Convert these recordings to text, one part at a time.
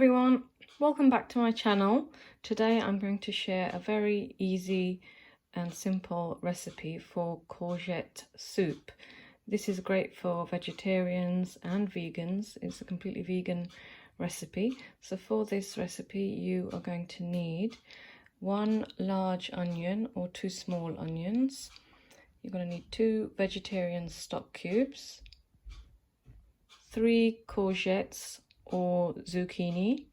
everyone, welcome back to my channel. Today I'm going to share a very easy and simple recipe for courgette soup. This is great for vegetarians and vegans. It's a completely vegan recipe. So for this recipe you are going to need 1 large onion or 2 small onions. You're going to need 2 vegetarian stock cubes, 3 courgettes or zucchini,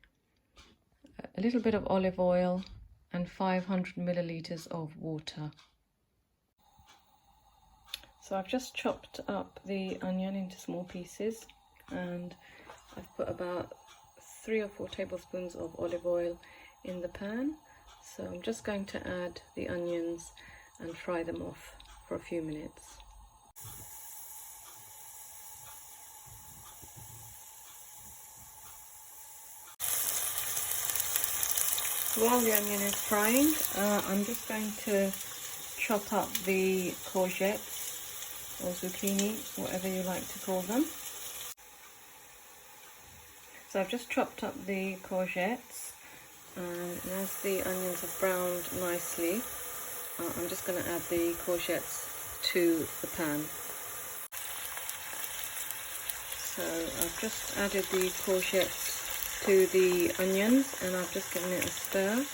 a little bit of olive oil, and 500 milliliters of water. So I've just chopped up the onion into small pieces, and I've put about 3 or 4 tablespoons of olive oil in the pan. So I'm just going to add the onions and fry them off for a few minutes. While the onion is frying, I'm just going to chop up the courgettes or zucchini, whatever you like to call them. So I've just chopped up the courgettes, and as the onions have browned nicely, I'm just going to add the courgettes to the pan. So I've just added the courgettes to the onions and I've just given it a stir.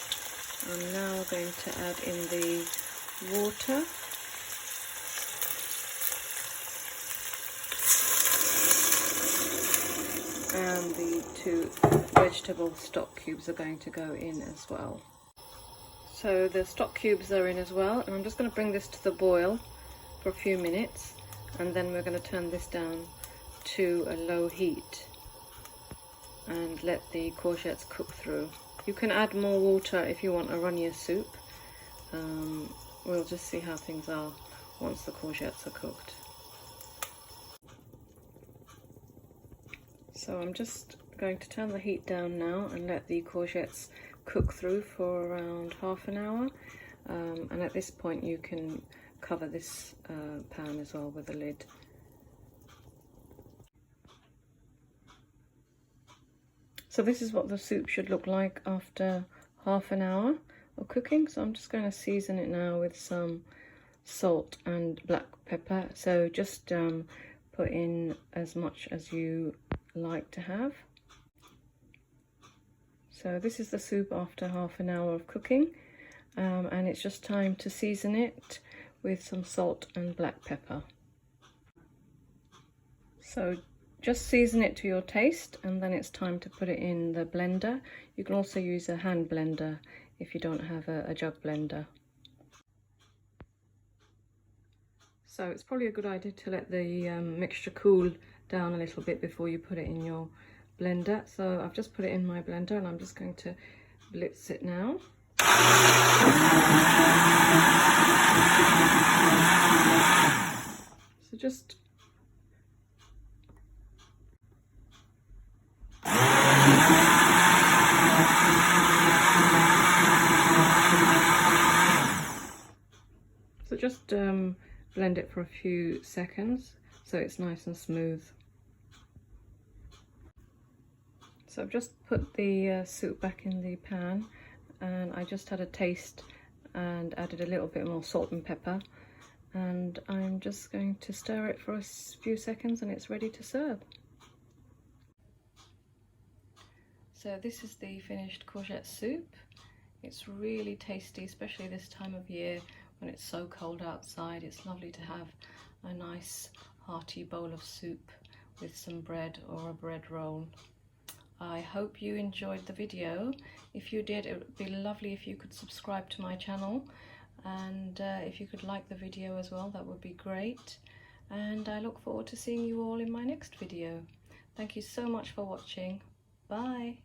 I'm now going to add in the water. And the 2 vegetable stock cubes are going to go in as well. So the stock cubes are in as well, and I'm just going to bring this to the boil for a few minutes, and then we're going to turn this down to a low heat and let the courgettes cook through. You can add more water if you want a runnier soup. We'll just see how things are once the courgettes are cooked. So I'm just going to turn the heat down now and let the courgettes cook through for around half an hour. And at this point you can cover this pan as well with a lid. So this is what the soup should look like after half an hour of cooking. So I'm just going to season it now with some salt and black pepper. So just put in as much as you like to have. So this is the soup after half an hour of cooking, and it's just time to season it with some salt and black pepper. So just season it to your taste, and then it's time to put it in the blender. You can also use a hand blender if you don't have a jug blender. So it's probably a good idea to let the mixture cool down a little bit before you put it in your blender. So I've just put it in my blender and I'm just going to blitz it now. So just blend it for a few seconds so it's nice and smooth. So I've just put the soup back in the pan, and I just had a taste and added a little bit more salt and pepper, and I'm just going to stir it for a few seconds and it's ready to serve. So this is the finished courgette soup. It's really tasty, especially this time of year when it's so cold outside. It's lovely to have a nice hearty bowl of soup with some bread or a bread roll. I hope you enjoyed the video. If you did, it would be lovely if you could subscribe to my channel, and if you could like the video as well, that would be great. And I look forward to seeing you all in my next video. Thank you so much for watching. Bye.